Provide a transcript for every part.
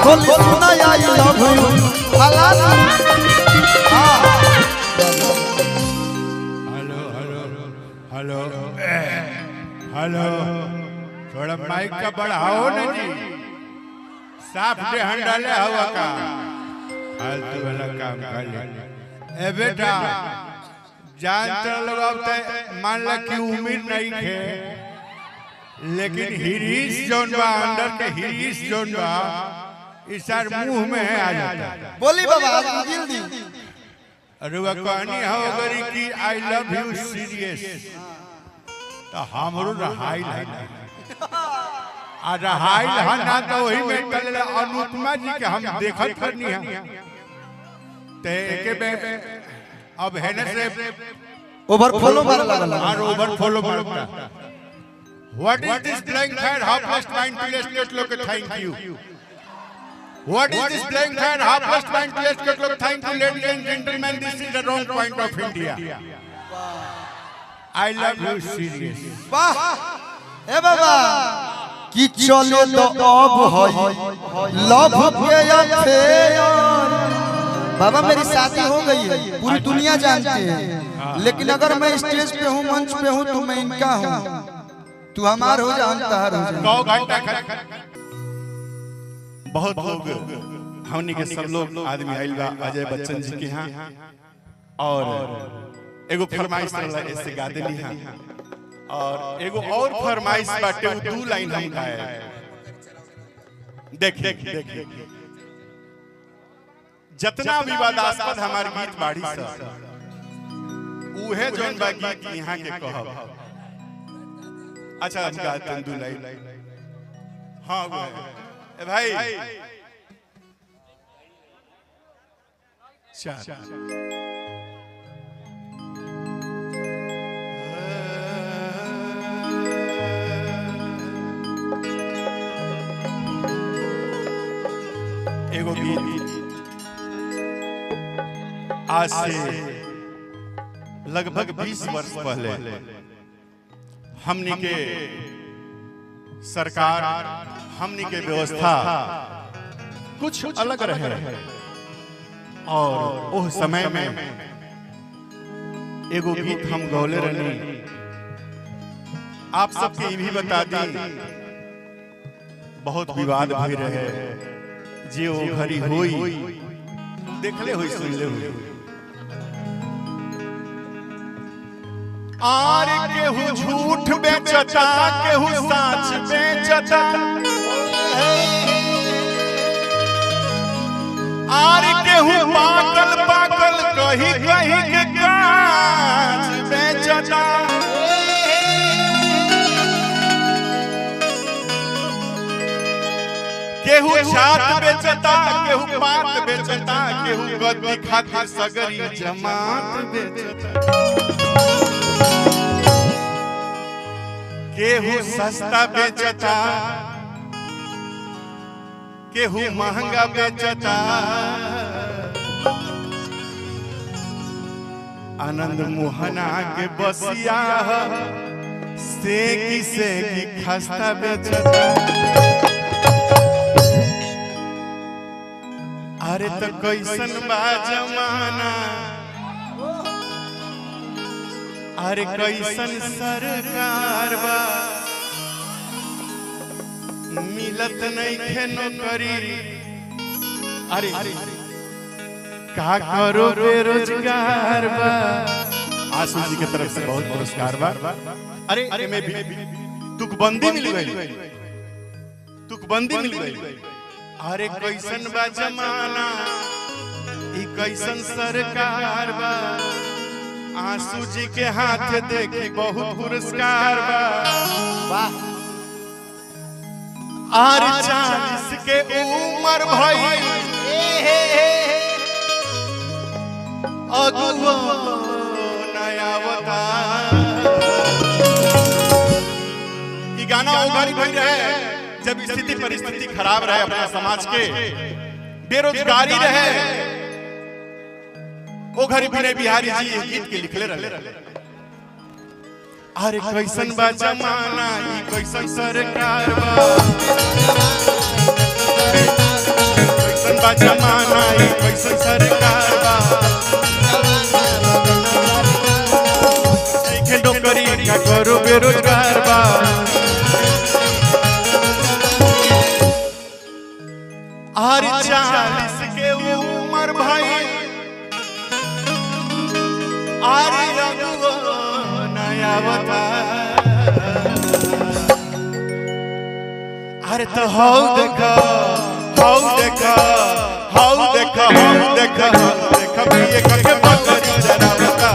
खोली सुना I love you हलाल। हेलो हेलो हेलो हेलो थोड़ा माइक का बढ़ाओ ना जी। साफ दे हंडाले हवा का फालतू वाला काम कर ले। ए बेटा जानते लोग अब मान ला कि उम्र नहीं है लेकिन हिरीस जोन बा अंदर के हिरीस जोन बा इसार मुंह में है आ जाता। बोली बाबा जल्दी। अरे वो कहानी हो गरी कि आई लव यू सीरियस तो हमरो रहाइल है आ रहाइल है ना तो वही में कल अनुपमा जी के हम देखत करनी है ते के बे अब है ना से ओवरफ्लो मार लागल और ओवरफ्लो मारता। What is this blank head half last mind place late लोग thank you. What is this blank head half past mind place get look thank you ladies and gentlemen this is the wrong point of India. I love you serious. वाह ए बाबा कि चले तो अब है love के affair. बाबा मेरी शादी हो गई है पूरी दुनिया जानती है लेकिन अगर मैं स्टेज पे हूँ मंच पे हूँ तो मैं इनका हूँ। तू हमार हो जा हम तहार हो जा। 9 घंटा बहुत लोग हमनी के सब लोग आदमी आइल बा अजय बच्चन जी के यहाँ और एगो फरमाइश रहला ऐसे गा देली हां और एगो और फरमाइश बाटे 2 लाइन हम गाए। देख जितना विवादास्पद हमार गीत बाड़ी सा उहे जोन बा गीत यहाँ के कहब। अच्छा हम गाते 2 लाइन। हां ए भाई चार एगो गीत आज से लगभग 20 वर्ष पहले हमनी के सरकार हमनी के व्यवस्था कुछ अलग रहे और उस समय में एगो गीत हम गौले रहनी। आप सबके भी बता दी बहुत विवाद भी रहे जे वो घड़ी होई देखले होई सुनले होई। आर केहू झूठ बेचता केहू सच बेचता आर केहू पागल पागल कहीं कहीं के काज बेचता। केहू छात बेचता केहू पात बेचता केहू गद्दी खातिर सगरी जमात बेचता। केहू सस्ता बेचता केहू महंगा बेचता। आनंद मोहना के बसिया से की खस्ता बेचता। अरे तो कैसन बा जमाना अरे कैसन सरकार बा मिलत नहीं खे नौकरी। अरे का करो बेरोजगार बा। आशु जी की तरफ से बहुत पुरस्कार बा। अरे में भी तुकबंदी मिल गई तुकबंदी मिल गई। अरे कैसन बा जमाना ई कैसन सरकार बा। आंसू जी के हाथ देखी बहुत पुरस्कार बा। वाह आर 40 के उम्र भई अगुआ नया बता। ई गाना वो घड़ी भई रहे जब स्थिति परिस्थिति खराब रहे अपने समाज के बेरोजगारी रहे। वो घड़ी विनय बिहारी जी ये गीत के लिखले रहे। अरे कैसन बा जमाना ई कैसन सरकार बा। 40 के उम्र भाई आरे रघुआ नया बता अरे तो हाउ देखा ये करके बकरी जरावता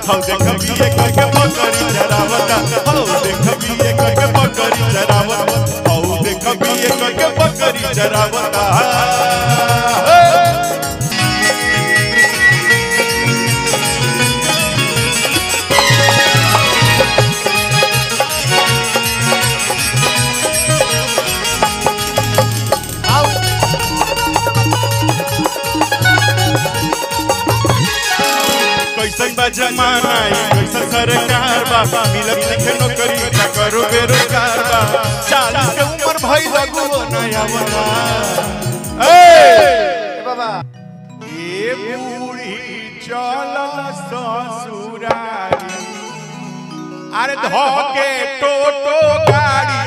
हाउ देखा ये करके बकरी जरावता हाउ देखा ये करके बकरी जरावता हाउ देखा ये करके बकरी जरावता कैसन बा जमाना कैसन सरकार बा मिलत लिखे नौकरी क्या करो बेरोजगार बा 40 के उम्र भई लगुओ नया बना ए बाबा ये बूढ़ी चल ससुरारी अरे धोके टोटो गाड़ी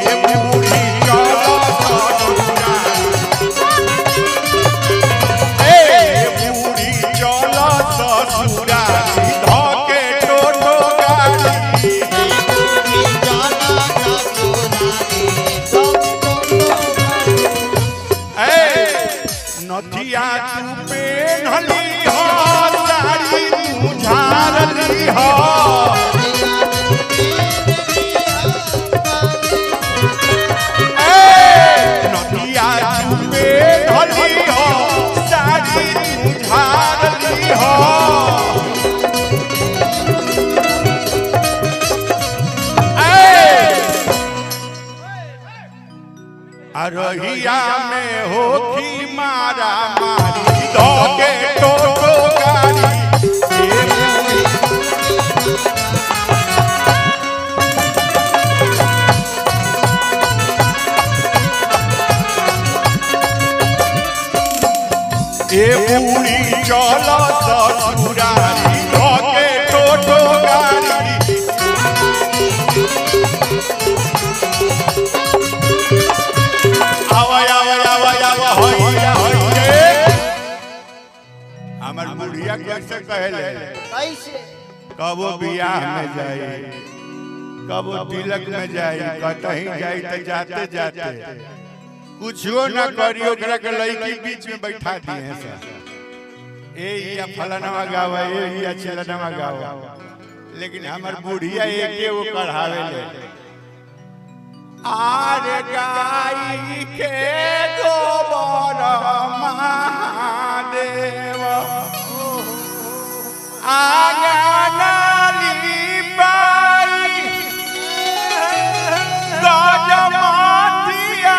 ये बूढ़ी चल ससुरारी ए बूढ़ी चल ससुरारी धोके टोटो गाड़ी नथिया तू पेन्हली हो साड़ी तू झारली हो नथिया तू पेन्हली हो साड़ी तू झारली हो अरहिया में होखी मारा मारी धोके टोटो गाड़ी ए बूढ़ी चल ससुरारी धोके टोटो गाड़ी हमार बुढ़िया कैसे कहले कैसे कबो बियाह में जाई कबो तिलक में जाई कतहीं जाई त जाते जाते कुछो ना करियो ओकरा के लड़की बीच में बैठा दिए सर ए या फलाना गावा ए या चलना गावा लेकिन हमार बुढ़िया एके वो कढ़ावे ले आर गाई के गोबर महादेव आंगनाली बाई गजमतिया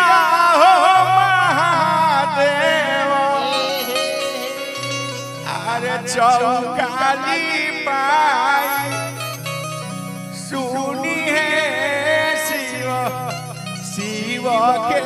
हो महादेव अरे चौकाली बाई सुनी है शिव के